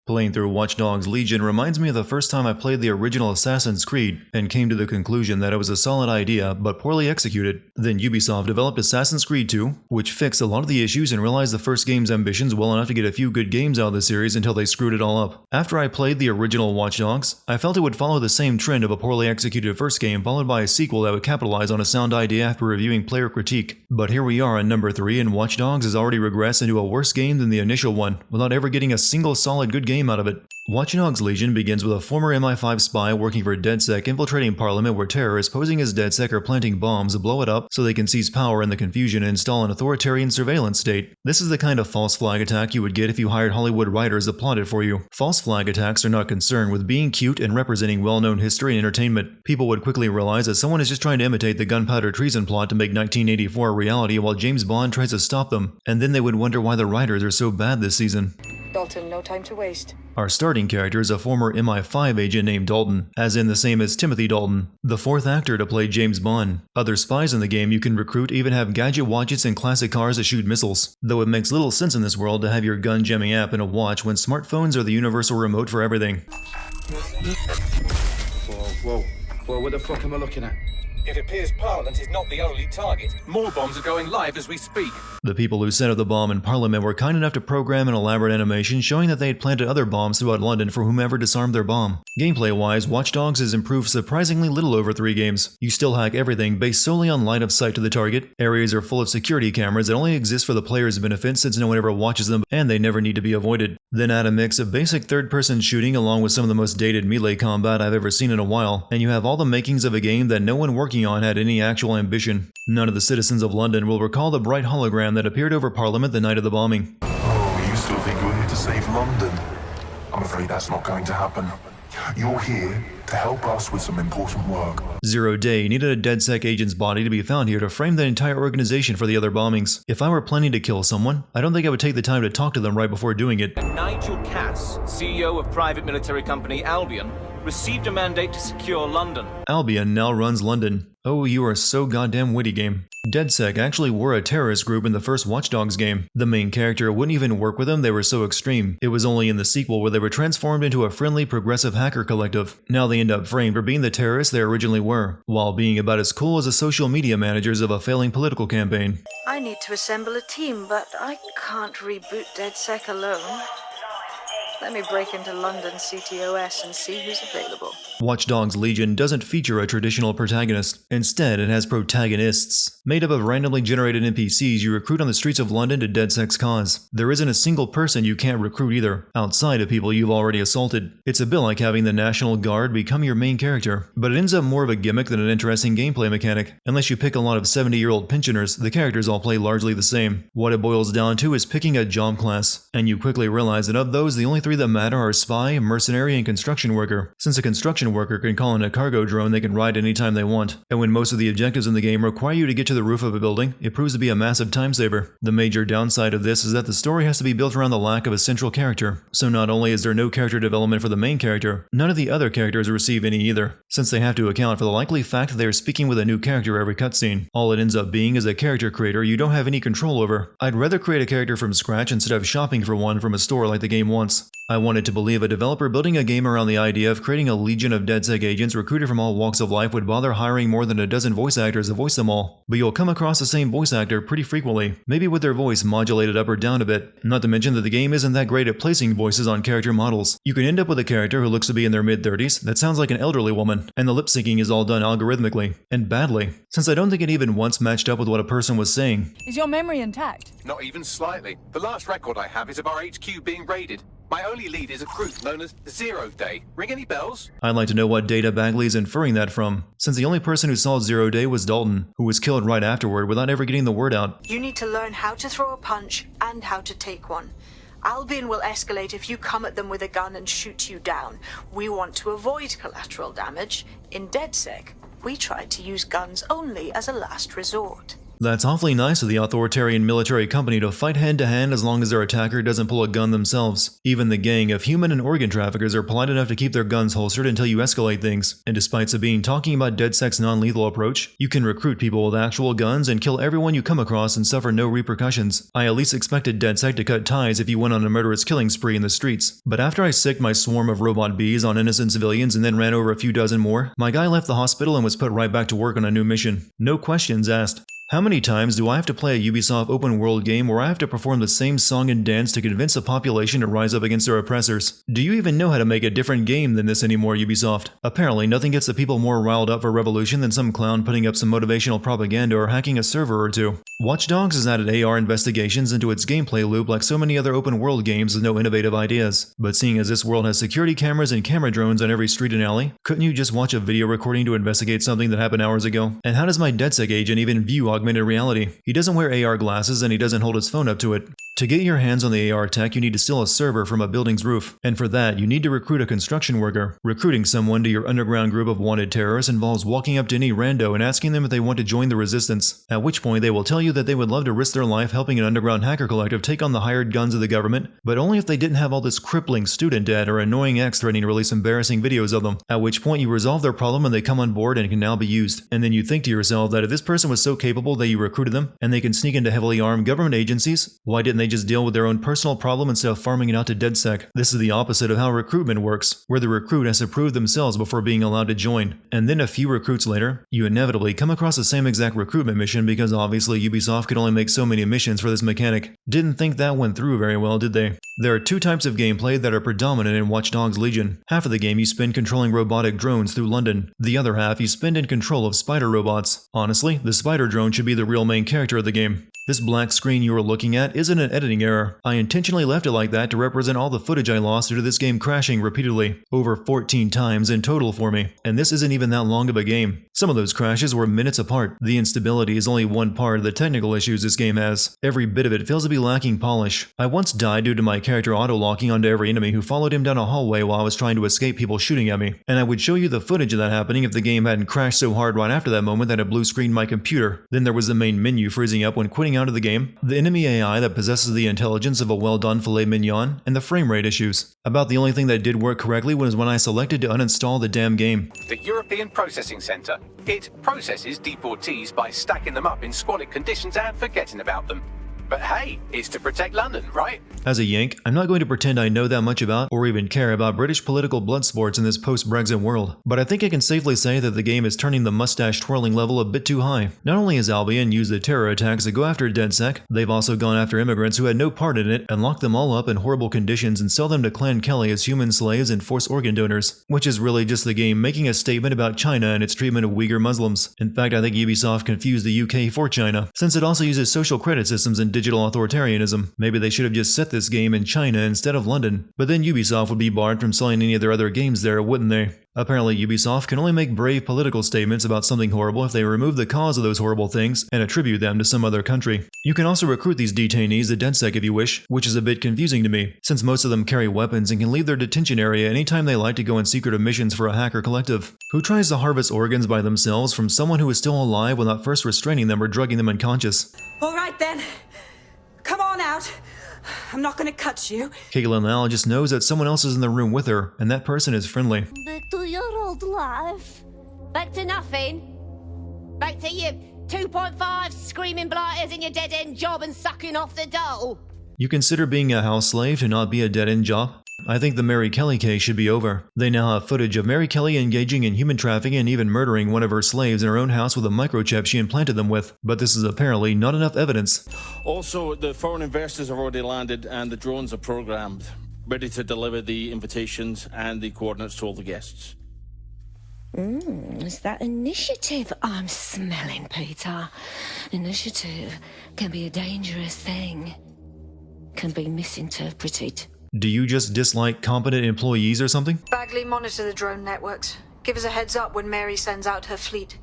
Playing through Watch Dogs Legion reminds me of the first time I played the original Assassin's Creed and came to the conclusion that it was a solid idea but poorly executed. Then Ubisoft developed Assassin's Creed 2, which fixed a lot of the issues and realized the first game's ambitions well enough to get a few good games out of the series until they screwed it all up. After I played the original Watch Dogs, I felt it would follow the same trend of a poorly executed first game followed by a sequel that would capitalize on a sound idea after reviewing player critique. But here we are on number 3 and Watch Dogs has already regressed into a worse game than the initial one, without ever getting a single solid good game out of it. Watch Dogs Legion begins with a former MI5 spy working for DedSec infiltrating Parliament where terrorists posing as DedSec are planting bombs to blow it up so they can seize power in the confusion and install an authoritarian surveillance state. This is the kind of false flag attack you would get if you hired Hollywood writers to plot it for you. False flag attacks are not concerned with being cute and representing well-known history and entertainment. People would quickly realize that someone is just trying to imitate the gunpowder treason plot to make 1984 a reality while James Bond tries to stop them, and then they would wonder why the writers are so bad this season. Dalton, no time to waste. Our starting character is a former MI5 agent named Dalton, as in the same as Timothy Dalton, the fourth actor to play James Bond. Other spies in the game you can recruit even have gadget watches and classic cars that shoot missiles, though it makes little sense in this world to have your gun jamming app in a watch when smartphones are the universal remote for everything. Whoa, what the fuck am I looking at? It appears Parliament is not the only target. More bombs are going live as we speak. The people who set up the bomb in Parliament were kind enough to program an elaborate animation showing that they had planted other bombs throughout London for whomever disarmed their bomb. Gameplay-wise, Watch Dogs has improved surprisingly little over 3 games. You still hack everything based solely on line of sight to the target. Areas are full of security cameras that only exist for the player's benefit since no one ever watches them and they never need to be avoided. Then add a mix of basic third-person shooting along with some of the most dated melee combat I've ever seen in a while, and you have all the makings of a game that no one working on had any actual ambition. None of the citizens of London will recall the bright hologram that appeared over Parliament the night of the bombing. Oh, you still think you're here to save London? I'm afraid that's not going to happen. You're here to help us with some important work. Zero Day needed a DedSec agent's body to be found here to frame the entire organization for the other bombings. If I were planning to kill someone, I don't think I would take the time to talk to them right before doing it. Nigel Cass, CEO of private military company Albion, received a mandate to secure London. Albion now runs London. Oh, you are so goddamn witty, game. DedSec actually were a terrorist group in the first Watch Dogs game. The main character wouldn't even work with them, they were so extreme. It was only in the sequel where they were transformed into a friendly, progressive hacker collective. Now they end up framed for being the terrorists they originally were, while being about as cool as the social media managers of a failing political campaign. I need to assemble a team, but I can't reboot DedSec alone. Let me break into London CTOS and see who's available. Watch Dogs Legion doesn't feature a traditional protagonist. Instead, it has protagonists, made up of randomly generated NPCs you recruit on the streets of London to DedSec's cause. There isn't a single person you can't recruit either, outside of people you've already assaulted. It's a bit like having the National Guard become your main character, but it ends up more of a gimmick than an interesting gameplay mechanic. Unless you pick a lot of 70-year-old pensioners, the characters all play largely the same. What it boils down to is picking a job class, and you quickly realize that of those, the only 3 that matter are spy, mercenary, and construction worker. Since a construction worker can call in a cargo drone they can ride anytime they want, and when most of the objectives in the game require you to get to the roof of a building, it proves to be a massive time saver. The major downside of this is that the story has to be built around the lack of a central character. So not only is there no character development for the main character, none of the other characters receive any either, since they have to account for the likely fact that they are speaking with a new character every cutscene. All it ends up being is a character creator you don't have any control over. I'd rather create a character from scratch instead of shopping for one from a store like the game wants. I wanted to believe a developer building a game around the idea of creating a legion of DedSec agents recruited from all walks of life would bother hiring more than a dozen voice actors to voice them all. But you'll come across the same voice actor pretty frequently, maybe with their voice modulated up or down a bit. Not to mention that the game isn't that great at placing voices on character models. You can end up with a character who looks to be in their mid-30s that sounds like an elderly woman, and the lip syncing is all done algorithmically, and badly, since I don't think it even once matched up with what a person was saying. Is your memory intact? Not even slightly. The last record I have is of our HQ being raided. My only lead is a group known as Zero Day. Ring any bells? I'd like to know what data Bagley is inferring that from, since the only person who saw Zero Day was Dalton, who was killed right afterward without ever getting the word out. You need to learn how to throw a punch and how to take one. Albion will escalate if you come at them with a gun and shoot you down. We want to avoid collateral damage. In DedSec, we tried to use guns only as a last resort. That's awfully nice of the authoritarian military company to fight hand-to-hand as long as their attacker doesn't pull a gun themselves. Even the gang of human and organ traffickers are polite enough to keep their guns holstered until you escalate things. And despite Sabine talking about DedSec's non-lethal approach, you can recruit people with actual guns and kill everyone you come across and suffer no repercussions. I at least expected DedSec to cut ties if you went on a murderous killing spree in the streets. But after I sicked my swarm of robot bees on innocent civilians and then ran over a few dozen more, my guy left the hospital and was put right back to work on a new mission. No questions asked. How many times do I have to play a Ubisoft open world game where I have to perform the same song and dance to convince a population to rise up against their oppressors? Do you even know how to make a different game than this anymore, Ubisoft? Apparently, nothing gets the people more riled up for revolution than some clown putting up some motivational propaganda or hacking a server or two. Watch Dogs has added AR investigations into its gameplay loop like so many other open world games with no innovative ideas. But seeing as this world has security cameras and camera drones on every street and alley, couldn't you just watch a video recording to investigate something that happened hours ago? And how does my DedSec agent even view augmented reality? He doesn't wear AR glasses and he doesn't hold his phone up to it. To get your hands on the AR tech, you need to steal a server from a building's roof. And for that, you need to recruit a construction worker. Recruiting someone to your underground group of wanted terrorists involves walking up to any rando and asking them if they want to join the resistance. At which point, they will tell you that they would love to risk their life helping an underground hacker collective take on the hired guns of the government, but only if they didn't have all this crippling student debt or annoying ex threatening to release embarrassing videos of them. At which point, you resolve their problem and they come on board and can now be used. And then you think to yourself that if this person was so capable that you recruited them, and they can sneak into heavily armed government agencies, why didn't they just deal with their own personal problem instead of farming it out to DedSec? This is the opposite of how recruitment works, where the recruit has to prove themselves before being allowed to join. And then a few recruits later, you inevitably come across the same exact recruitment mission because obviously Ubisoft could only make so many missions for this mechanic. Didn't think that went through very well, did they? There are two types of gameplay that are predominant in Watch Dogs Legion. Half of the game you spend controlling robotic drones through London. The other half you spend in control of spider robots. Honestly, the spider drone should be the real main character of the game. This black screen you are looking at isn't an editing error. I intentionally left it like that to represent all the footage I lost due to this game crashing repeatedly, over 14 times in total for me. And this isn't even that long of a game. Some of those crashes were minutes apart. The instability is only one part of the technical issues this game has. Every bit of it feels to be lacking polish. I once died due to my character auto-locking onto every enemy who followed him down a hallway while I was trying to escape people shooting at me. And I would show you the footage of that happening if the game hadn't crashed so hard right after that moment that it blue screened my computer. Then there was the main menu freezing up when quitting out of the game, the enemy AI that possesses the intelligence of a well-done filet mignon, and the frame rate issues. About the only thing that did work correctly was when I selected to uninstall the damn game. The European Processing Centre. It processes deportees by stacking them up in squalid conditions and forgetting about them. But hey, it's to protect London, right? As a Yank, I'm not going to pretend I know that much about or even care about British political blood sports in this post-Brexit world, but I think I can safely say that the game is turning the mustache-twirling level a bit too high. Not only has Albion used the terror attacks to go after DedSec, they've also gone after immigrants who had no part in it and locked them all up in horrible conditions and sell them to Clan Kelly as human slaves and forced organ donors, which is really just the game making a statement about China and its treatment of Uyghur Muslims. In fact, I think Ubisoft confused the UK for China, since it also uses social credit systems and digital authoritarianism. Maybe they should have just set this game in China instead of London. But then Ubisoft would be barred from selling any of their other games there, wouldn't they? Apparently, Ubisoft can only make brave political statements about something horrible if they remove the cause of those horrible things and attribute them to some other country. You can also recruit these detainees to DedSec if you wish, which is a bit confusing to me, since most of them carry weapons and can leave their detention area anytime they like to go on secretive missions for a hacker collective. Who tries to harvest organs by themselves from someone who is still alive without first restraining them or drugging them unconscious? All right then. Come on out. I'm not gonna cut you. Caitlin Lau just knows that someone else is in the room with her, and that person is friendly. Back to your old life. Back to nothing. Back to you 2.5 screaming blighters in your dead-end job and sucking off the dole. You consider being a house slave to not be a dead-end job? I think the Mary Kelly case should be over. They now have footage of Mary Kelly engaging in human trafficking and even murdering one of her slaves in her own house with a microchip she implanted them with. But this is apparently not enough evidence. Also, the foreign investors have already landed and the drones are programmed, ready to deliver the invitations and the coordinates to all the guests. It's that initiative I'm smelling, Peter. Initiative can be a dangerous thing. Can be misinterpreted. Do you just dislike competent employees or something? Bagley, monitor the drone networks. Give us a heads up when Mary sends out her fleet.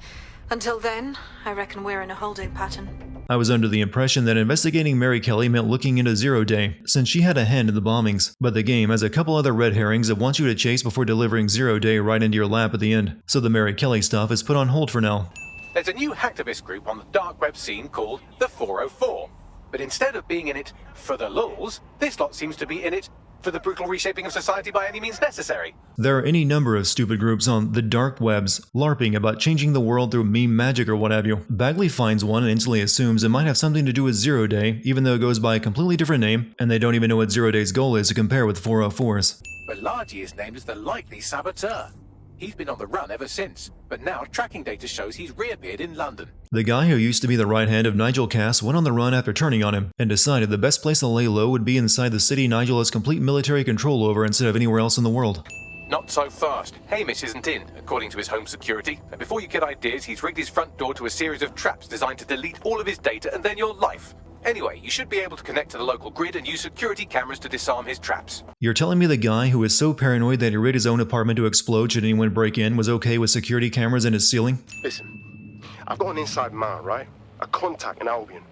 Until then, I reckon we're in a holding pattern. I was under the impression that investigating Mary Kelly meant looking into Zero Day, since she had a hand in the bombings. But the game has a couple other red herrings that wants you to chase before delivering Zero Day right into your lap at the end. So the Mary Kelly stuff is put on hold for now. There's a new hacktivist group on the dark web scene called the 404. But instead of being in it for the lulz, this lot seems to be in it for the brutal reshaping of society by any means necessary. There are any number of stupid groups on the dark webs, LARPing about changing the world through meme magic or what have you. Bagley finds one and instantly assumes it might have something to do with Zero Day, even though it goes by a completely different name, and they don't even know what Zero Day's goal is to compare with 404's. Balaji is named as the likely saboteur. He's been on the run ever since, but now tracking data shows he's reappeared in London. The guy who used to be the right hand of Nigel Cass went on the run after turning on him, and decided the best place to lay low would be inside the city Nigel has complete military control over instead of anywhere else in the world. Not so fast. Hamish isn't in, according to his home security. And before you get ideas, he's rigged his front door to a series of traps designed to delete all of his data and then your life. Anyway, you should be able to connect to the local grid and use security cameras to disarm his traps. You're telling me the guy who is so paranoid that he rid his own apartment to explode should anyone break in was okay with security cameras in his ceiling? Listen, I've got an inside man, right? A contact in Albion.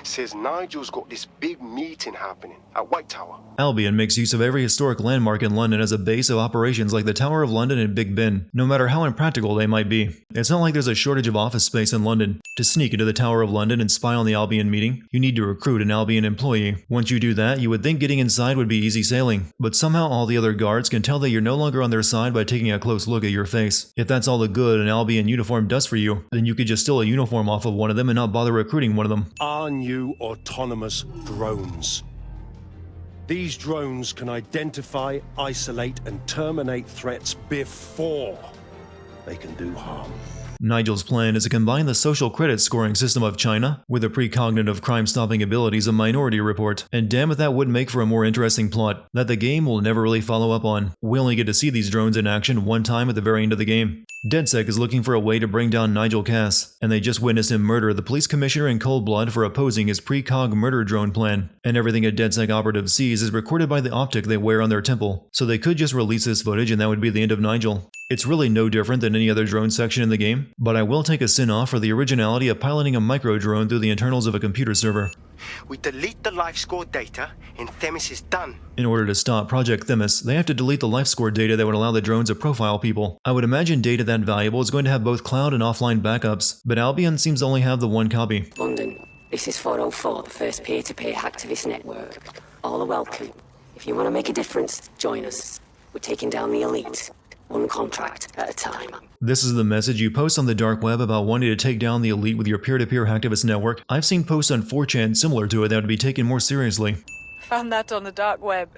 Says Nigel's got this big meeting happening at White Tower. Albion makes use of every historic landmark in London as a base of operations like the Tower of London and Big Ben, no matter how impractical they might be. It's not like there's a shortage of office space in London. To sneak into the Tower of London and spy on the Albion meeting, you need to recruit an Albion employee. Once you do that, you would think getting inside would be easy sailing. But somehow all the other guards can tell that you're no longer on their side by taking a close look at your face. If that's all the good an Albion uniform does for you, then you could just steal a uniform off of one of them and not bother recruiting one of them. Our new autonomous drones. These drones can identify, isolate, and terminate threats before they can do harm. Nigel's plan is to combine the social credit scoring system of China with the precognitive crime-stopping abilities of Minority Report, and damn if that would make for a more interesting plot that the game will never really follow up on. We only get to see these drones in action one time at the very end of the game. DedSec is looking for a way to bring down Nigel Cass, and they just witnessed him murder the police commissioner in cold blood for opposing his precog murder drone plan, and everything a DedSec operative sees is recorded by the optic they wear on their temple, so they could just release this footage and that would be the end of Nigel. It's really no different than any other drone section in the game, but I will take a sin off for the originality of piloting a micro drone through the internals of a computer server. We delete the life score data and Themis is done. In order to stop Project Themis, they have to delete the life score data that would allow the drones to profile people. I would imagine data that valuable is going to have both cloud and offline backups, but Albion seems to only have the one copy. London, this is 404, the first peer-to-peer hacktivist network. All are welcome. If you want to make a difference, join us. We're taking down the elite. One contract at a time. This is the message you post on the dark web about wanting to take down the elite with your peer-to-peer hacktivist network. I've seen posts on 4chan similar to it that would be taken more seriously. Found that on the dark web.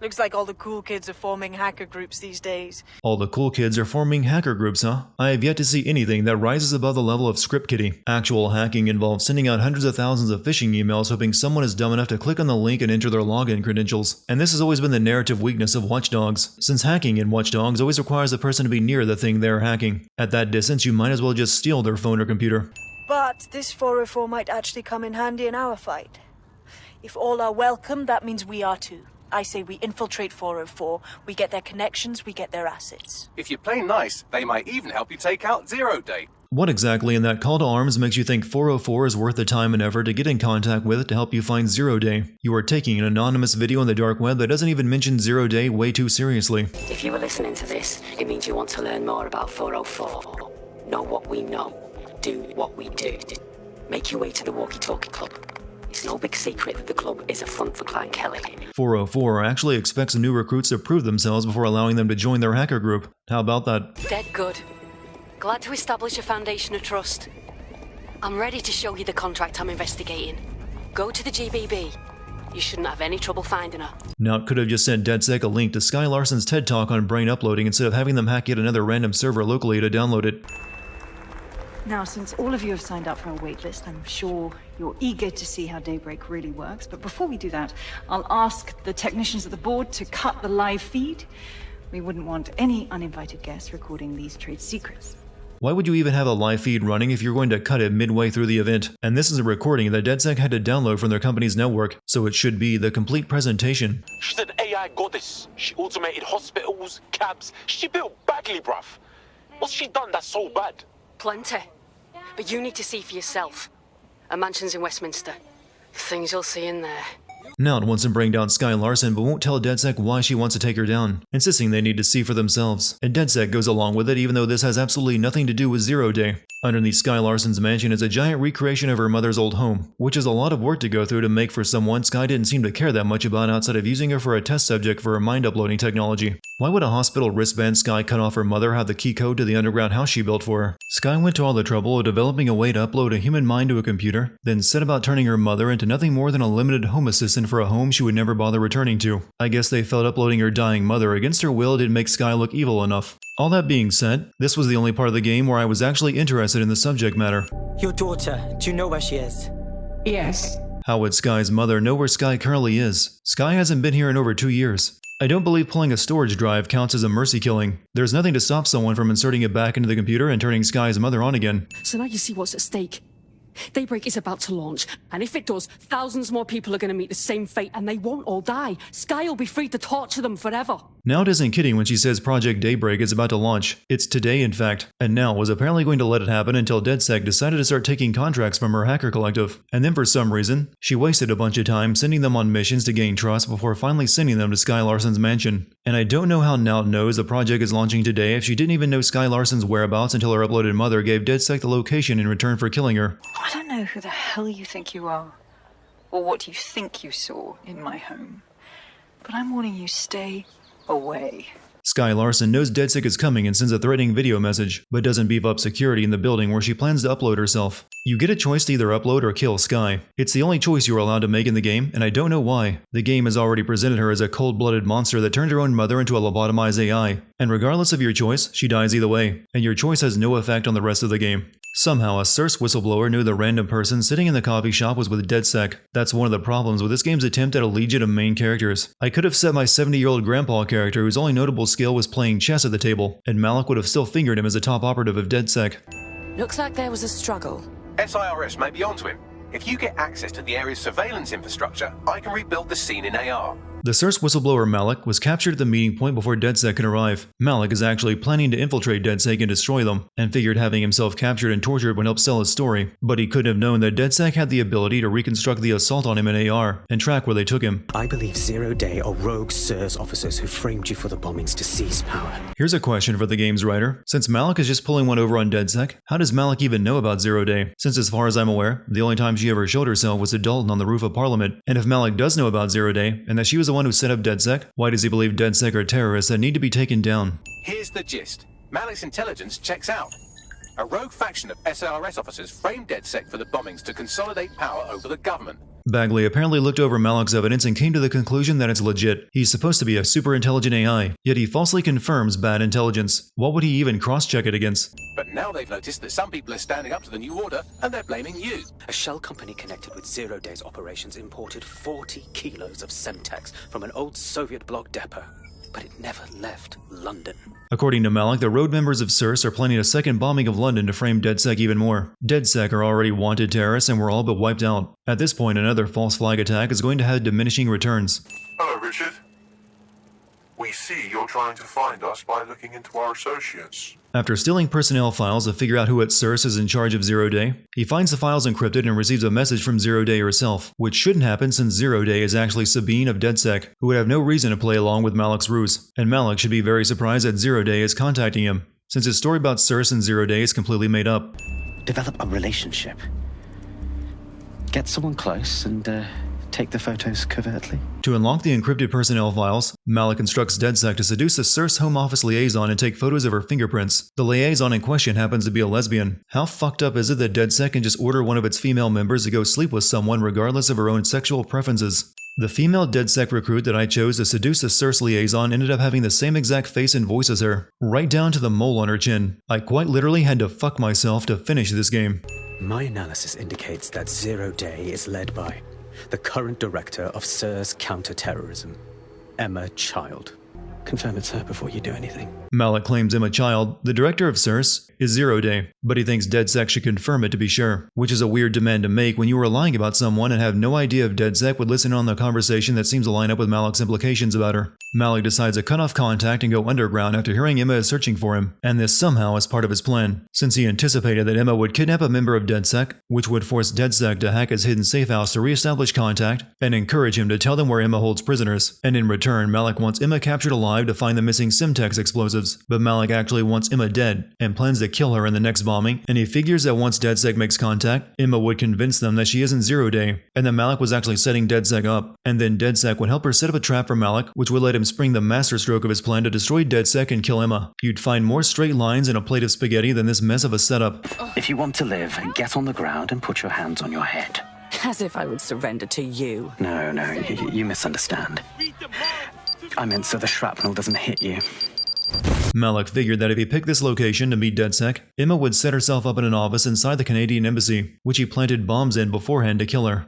Looks like all the cool kids are forming hacker groups these days. All the cool kids are forming hacker groups, huh? I have yet to see anything that rises above the level of script kiddie. Actual hacking involves sending out hundreds of thousands of phishing emails hoping someone is dumb enough to click on the link and enter their login credentials. And this has always been the narrative weakness of Watch Dogs, since hacking in Watch Dogs always requires the person to be near the thing they're hacking. At that distance, you might as well just steal their phone or computer. But this 404 might actually come in handy in our fight. If all are welcome, that means we are too. I say we infiltrate 404, we get their connections, we get their assets. If you play nice, they might even help you take out Zero Day. What exactly in that call to arms makes you think 404 is worth the time and effort to get in contact with to help you find Zero Day? You are taking an anonymous video on the dark web that doesn't even mention Zero Day way too seriously. If you were listening to this, it means you want to learn more about 404. Know what we know. Do what we do. Make your way to the Walkie Talkie Club. It's no big secret that the club is a front for Clan Kelly. 404 actually expects new recruits to prove themselves before allowing them to join their hacker group. How about that? Dead good. Glad to establish a foundation of trust. I'm ready to show you the contract I'm investigating. Go to the GBB. You shouldn't have any trouble finding her. Now it could have just sent DedSec a link to Sky Larson's TED Talk on brain uploading instead of having them hack yet another random server locally to download it. Now, since all of you have signed up for our waitlist, I'm sure you're eager to see how Daybreak really works. But before we do that, I'll ask the technicians at the board to cut the live feed. We wouldn't want any uninvited guests recording these trade secrets. Why would you even have a live feed running if you're going to cut it midway through the event? And this is a recording that DedSec had to download from their company's network, so it should be the complete presentation. She's an AI goddess. She automated hospitals, cabs. She built Bagley, bruv. What's she done that's so bad? Plenty. But you need to see for yourself. A mansion's in Westminster. Things you'll see in there. Nout wants to bring down Sky Larson but won't tell DedSec why she wants to take her down, insisting they need to see for themselves, and DedSec goes along with it even though this has absolutely nothing to do with Zero Day. Underneath Sky Larson's mansion is a giant recreation of her mother's old home, which is a lot of work to go through to make for someone Sky didn't seem to care that much about outside of using her for a test subject for her mind uploading technology. Why would a hospital wristband Sky cut off her mother have the key code to the underground house she built for her? Sky went to all the trouble of developing a way to upload a human mind to a computer, then set about turning her mother into nothing more than a limited home assistant for a home she would never bother returning to. I guess they felt uploading her dying mother against her will didn't make Sky look evil enough. All that being said, this was the only part of the game where I was actually interested in the subject matter. Your daughter, do you know where she is? Yes. How would Sky's mother know where Sky currently is? Sky hasn't been here in over 2 years. I don't believe pulling a storage drive counts as a mercy killing. There's nothing to stop someone from inserting it back into the computer and turning Sky's mother on again. So now you see what's at stake. Daybreak is about to launch, and if it does, thousands more people are going to meet the same fate, and they won't all die. Sky will be free to torture them forever. Nout isn't kidding when she says Project Daybreak is about to launch. It's today, in fact, and Nout was apparently going to let it happen until DedSec decided to start taking contracts from her hacker collective. And then for some reason, she wasted a bunch of time sending them on missions to gain trust before finally sending them to Sky Larson's mansion. And I don't know how Nout knows the project is launching today if she didn't even know Sky Larson's whereabouts until her uploaded mother gave DedSec the location in return for killing her. I don't know who the hell you think you are, or what you think you saw in my home, but I'm warning you, stay away. Sky Larson knows DedSec is coming and sends a threatening video message, but doesn't beef up security in the building where she plans to upload herself. You get a choice to either upload or kill Sky. It's the only choice you are allowed to make in the game, and I don't know why. The game has already presented her as a cold-blooded monster that turned her own mother into a lobotomized AI, and regardless of your choice, she dies either way, and your choice has no effect on the rest of the game. Somehow, a CERS whistleblower knew the random person sitting in the coffee shop was with DedSec. That's one of the problems with this game's attempt at a legion of main characters. I could have set my 70-year-old grandpa character whose only notable skill was playing chess at the table, and Malik would have still fingered him as a top operative of DedSec. Looks like there was a struggle. SIRS may be onto him. If you get access to the area's surveillance infrastructure, I can rebuild the scene in AR. The CERS whistleblower Malik was captured at the meeting point before DedSec could arrive. Malik is actually planning to infiltrate DedSec and destroy them, and figured having himself captured and tortured would help sell his story. But he couldn't have known that DedSec had the ability to reconstruct the assault on him in AR, and track where they took him. I believe Zero Day are rogue CERS officers who framed you for the bombings to seize power. Here's a question for the game's writer. Since Malik is just pulling one over on DedSec, how does Malik even know about Zero Day? Since as far as I'm aware, the only time she ever showed herself was to Dalton on the roof of Parliament. And if Malik does know about Zero Day, and that she was the one who set up DedSec, why does he believe DedSec are terrorists that need to be taken down? Here's the gist. Malik's intelligence checks out. A rogue faction of SIRS officers framed DedSec for the bombings to consolidate power over the government. Bagley apparently looked over Malik's evidence and came to the conclusion that it's legit. He's supposed to be a super intelligent AI, yet he falsely confirms bad intelligence. What would he even cross-check it against? But now they've noticed that some people are standing up to the new order, and they're blaming you. A shell company connected with Zero Day's operations imported 40 kilos of Semtex from an old Soviet bloc depot, but it never left London. According to Malik, the road members of CERS are planning a second bombing of London to frame DedSec even more. DedSec are already wanted terrorists and were all but wiped out. At this point, another false flag attack is going to have diminishing returns. Hello, Richard. We see you're trying to find us by looking into our associates. After stealing personnel files to figure out who at CERS is in charge of Zero Day, he finds the files encrypted and receives a message from Zero Day herself, which shouldn't happen since Zero Day is actually Sabine of DedSec, who would have no reason to play along with Malik's ruse, and Malik should be very surprised that Zero Day is contacting him, since his story about CERS and Zero Day is completely made up. Develop a relationship. Get someone close and take the photos covertly. To unlock the encrypted personnel files, Malik instructs DedSec to seduce the CERS Home Office liaison and take photos of her fingerprints. The liaison in question happens to be a lesbian. How fucked up is it that DedSec can just order one of its female members to go sleep with someone regardless of her own sexual preferences? The female DedSec recruit that I chose to seduce the CERS liaison ended up having the same exact face and voice as her, right down to the mole on her chin. I quite literally had to fuck myself to finish this game. My analysis indicates that Zero Day is led by the current director of CERS Counterterrorism, Emma Child. Confirm it's her before you do anything. Malik claims Emma Child, the director of CERS, is 0 Day, but he thinks DedSec should confirm it to be sure, which is a weird demand to make when you are lying about someone and have no idea if DedSec would listen on the conversation that seems to line up with Malik's implications about her. Malik decides to cut off contact and go underground after hearing Emma is searching for him, and this somehow is part of his plan, since he anticipated that Emma would kidnap a member of DedSec, which would force DedSec to hack his hidden safe house to re-establish contact and encourage him to tell them where Emma holds prisoners, and in return Malik wants Emma captured alive to find the missing Simtex explosives, but Malik actually wants Emma dead and plans to kill her in the next bombing, and he figures that once DedSec makes contact, Emma would convince them that she isn't 0 Day, and that Malik was actually setting DedSec up, and then DedSec would help her set up a trap for Malik, which would let him spring the masterstroke of his plan to destroy DedSec and kill Emma. You'd find more straight lines in a plate of spaghetti than this mess of a setup. If you want to live, get on the ground and put your hands on your head. As if I would surrender to you. No, you misunderstand. I meant so the shrapnel doesn't hit you. Malik figured that if he picked this location to meet DedSec, Emma would set herself up in an office inside the Canadian embassy, which he planted bombs in beforehand to kill her.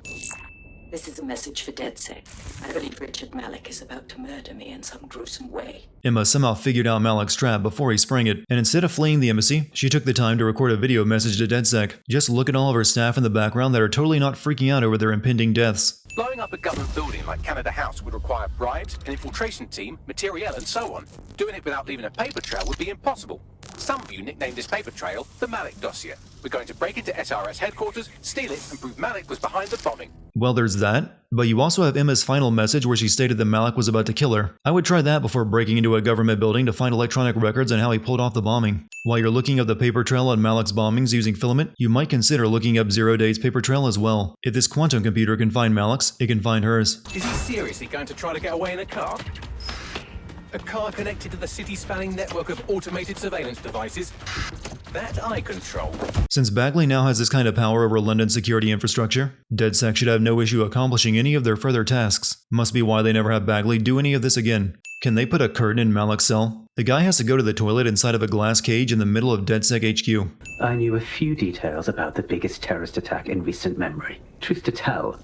This is a message for DedSec. I believe Richard Malik is about to murder me in some gruesome way. Emma somehow figured out Malik's trap before he sprang it, and instead of fleeing the embassy, she took the time to record a video message to DedSec. Just look at all of her staff in the background that are totally not freaking out over their impending deaths. Blowing up a government building like Canada House would require bribes, an infiltration team, materiel, and so on. Doing it without leaving a paper trail would be impossible. Some of you nicknamed this paper trail the Malik dossier. We're going to break into SRS headquarters, steal it, and prove Malik was behind the bombing. Well, there's that, but you also have Emma's final message where she stated that Malik was about to kill her. I would try that before breaking into a government building to find electronic records on how he pulled off the bombing. While you're looking up the paper trail on Malik's bombings using filament, you might consider looking up 0 Day's paper trail as well. If this quantum computer can find Malik's, it can find hers. Is he seriously going to try to get away in a car? A car connected to the city-spanning network of automated surveillance devices? That I control. Since Bagley now has this kind of power over London's security infrastructure, DedSec should have no issue accomplishing any of their further tasks. Must be why they never have Bagley do any of this again. Can they put a curtain in Malik's cell? The guy has to go to the toilet inside of a glass cage in the middle of DedSec HQ. I knew a few details about the biggest terrorist attack in recent memory. Truth to tell,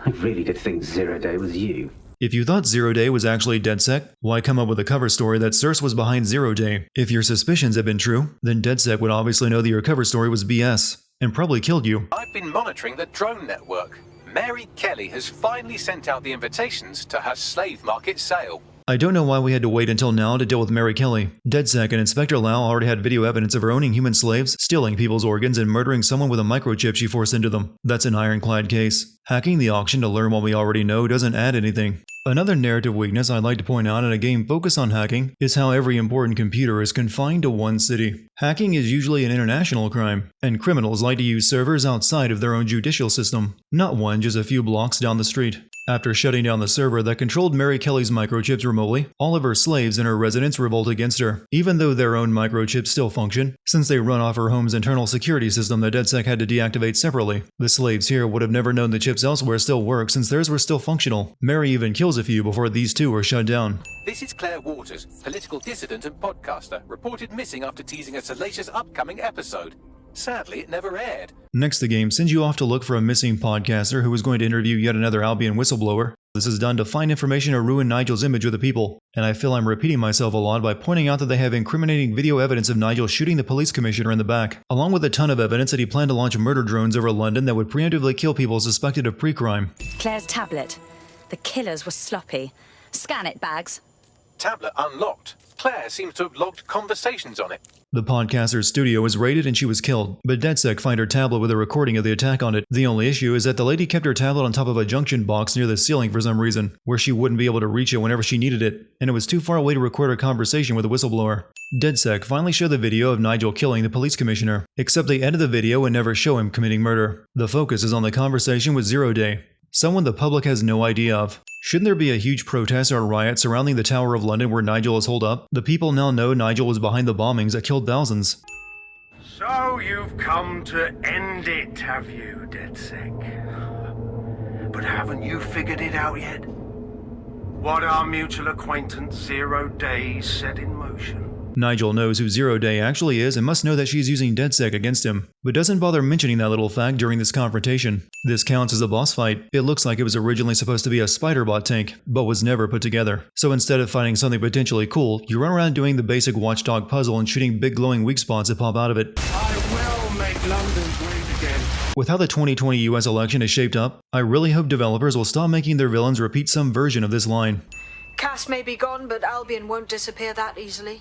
I really did think 0 Day was you. If you thought 0 Day was actually DedSec, why come up with a cover story that CERS was behind 0 Day? If your suspicions had been true, then DedSec would obviously know that your cover story was BS, and probably killed you. I've been monitoring the drone network. Mary Kelly has finally sent out the invitations to her slave market sale. I don't know why we had to wait until now to deal with Mary Kelly. DedSec and Inspector Lau already had video evidence of her owning human slaves, stealing people's organs, and murdering someone with a microchip she forced into them. That's an ironclad case. Hacking the auction to learn what we already know doesn't add anything. Another narrative weakness I'd like to point out in a game focused on hacking is how every important computer is confined to one city. Hacking is usually an international crime, and criminals like to use servers outside of their own judicial system, not one just a few blocks down the street. After shutting down the server that controlled Mary Kelly's microchips remotely, all of her slaves in her residence revolt against her, even though their own microchips still function, since they run off her home's internal security system that DedSec had to deactivate separately. The slaves here would have never known the chips elsewhere still work since theirs were still functional. Mary even kills a few before these two were shut down. This is Claire Waters, political dissident and podcaster, reported missing after teasing a salacious upcoming episode. Sadly, it never aired. Next, the game sends you off to look for a missing podcaster who is going to interview yet another Albion whistleblower. This is done to find information or ruin Nigel's image with the people, and I feel I'm repeating myself a lot by pointing out that they have incriminating video evidence of Nigel shooting the police commissioner in the back, along with a ton of evidence that he planned to launch murder drones over London that would preemptively kill people suspected of pre-crime. Claire's tablet. The killers were sloppy. Scan it, Bags. Tablet unlocked. Claire seems to have logged conversations on it. The podcaster's studio was raided and she was killed, but DedSec find her tablet with a recording of the attack on it. The only issue is that the lady kept her tablet on top of a junction box near the ceiling for some reason, where she wouldn't be able to reach it whenever she needed it, and it was too far away to record a conversation with a whistleblower. DedSec finally showed the video of Nigel killing the police commissioner, except they edit the video and never show him committing murder. The focus is on the conversation with 0 Day, someone the public has no idea of. Shouldn't there be a huge protest or riot surrounding the Tower of London where Nigel is holed up? The people now know Nigel was behind the bombings that killed thousands. So you've come to end it, have you, DedSec? But haven't you figured it out yet? What our mutual acquaintance 0 Day set in motion? Nigel knows who Zero Day actually is and must know that she's using DedSec against him, but doesn't bother mentioning that little fact during this confrontation. This counts as a boss fight. It looks like it was originally supposed to be a spider-bot tank, but was never put together. So instead of fighting something potentially cool, you run around doing the basic watchdog puzzle and shooting big glowing weak spots that pop out of it. I will make London great again. With how the 2020 US election is shaped up, I really hope developers will stop making their villains repeat some version of this line. Cass may be gone, but Albion won't disappear that easily.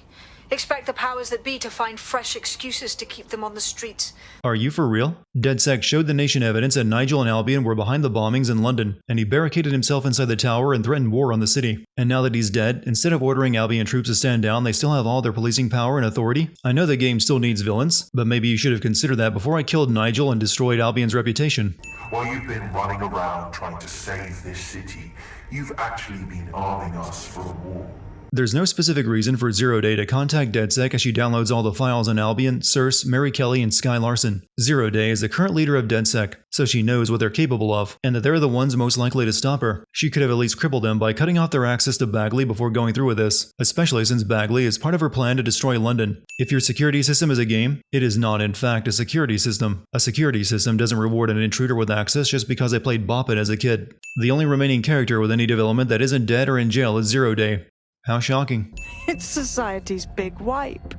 Expect the powers that be to find fresh excuses to keep them on the streets. Are you for real? DedSec showed the nation evidence that Nigel and Albion were behind the bombings in London, and he barricaded himself inside the tower and threatened war on the city. And now that he's dead, instead of ordering Albion troops to stand down, they still have all their policing power and authority? I know the game still needs villains, but maybe you should have considered that before I killed Nigel and destroyed Albion's reputation. While you've been running around trying to save this city, you've actually been arming us for a war. There's no specific reason for Zero Day to contact DedSec as she downloads all the files on Albion, Circe, Mary Kelly, and Sky Larson. Zero Day is the current leader of DedSec, so she knows what they're capable of, and that they're the ones most likely to stop her. She could have at least crippled them by cutting off their access to Bagley before going through with this, especially since Bagley is part of her plan to destroy London. If your security system is a game, it is not in fact a security system. A security system doesn't reward an intruder with access just because they played Bop It as a kid. The only remaining character with any development that isn't dead or in jail is Zero Day. How shocking. It's society's big wipe.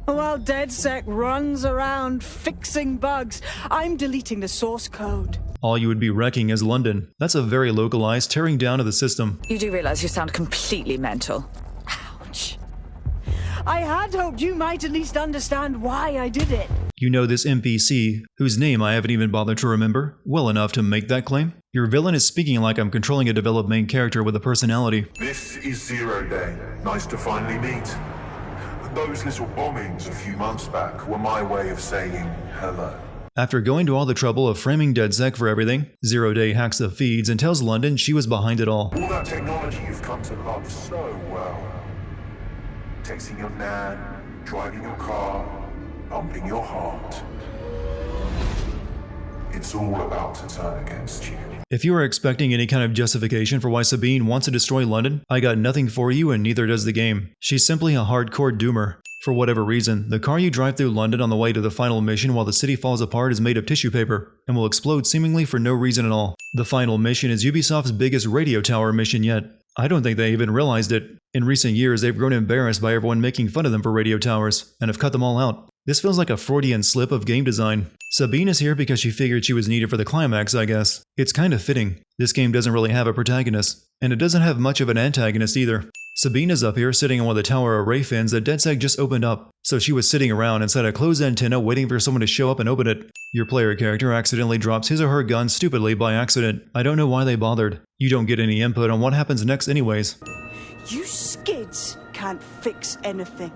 While DedSec runs around fixing bugs, I'm deleting the source code. All you would be wrecking is London. That's a very localized tearing down of the system. You do realize you sound completely mental. Ouch. I had hoped you might at least understand why I did it. You know this NPC, whose name I haven't even bothered to remember, well enough to make that claim? Your villain is speaking like I'm controlling a developed main character with a personality. This is Zero Day. Nice to finally meet. Those little bombings a few months back were my way of saying hello. After going to all the trouble of framing DedSec for everything, Zero Day hacks the feeds and tells London she was behind it all. All that technology you've come to love so well. Texting your nan, driving your car, pumping your heart. It's all about to turn against you. If you are expecting any kind of justification for why Sabine wants to destroy London, I got nothing for you and neither does the game. She's simply a hardcore doomer. For whatever reason, the car you drive through London on the way to the final mission while the city falls apart is made of tissue paper, and will explode seemingly for no reason at all. The final mission is Ubisoft's biggest radio tower mission yet. I don't think they even realized it. In recent years, they've grown embarrassed by everyone making fun of them for radio towers, and have cut them all out. This feels like a Freudian slip of game design. Sabine is here because she figured she was needed for the climax, I guess. It's kind of fitting. This game doesn't really have a protagonist, and it doesn't have much of an antagonist either. Sabine is up here sitting on one of the tower array fins that DedSec just opened up, so she was sitting around inside a closed antenna waiting for someone to show up and open it. Your player character accidentally drops his or her gun stupidly by accident. I don't know why they bothered. You don't get any input on what happens next anyways. You skids can't fix anything.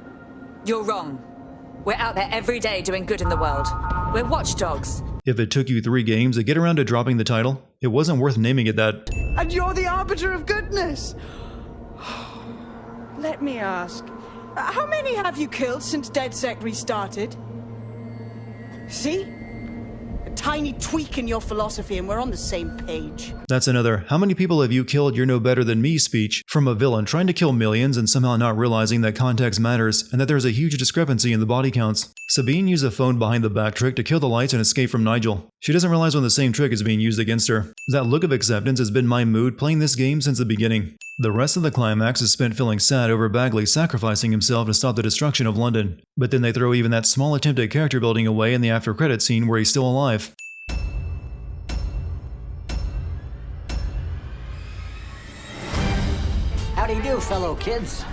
You're wrong. We're out there every day doing good in the world. We're watchdogs. If it took you 3 games to get around to dropping the title, it wasn't worth naming it that. And you're the arbiter of goodness. Let me ask, how many have you killed since DedSec restarted? See? A tiny tweak in your philosophy and we're on the same page. That's another "how many people have you killed, you're no better than me" speech from a villain trying to kill millions and somehow not realizing that context matters and that there's a huge discrepancy in the body counts. Sabine used a phone behind the back trick to kill the lights and escape from Nigel. She doesn't realize when the same trick is being used against her. That look of acceptance has been my mood playing this game since the beginning. The rest of the climax is spent feeling sad over Bagley sacrificing himself to stop the destruction of London. But then they throw even that small attempt at character building away in the after credit scene where he's still alive. How do you do, fellow kids?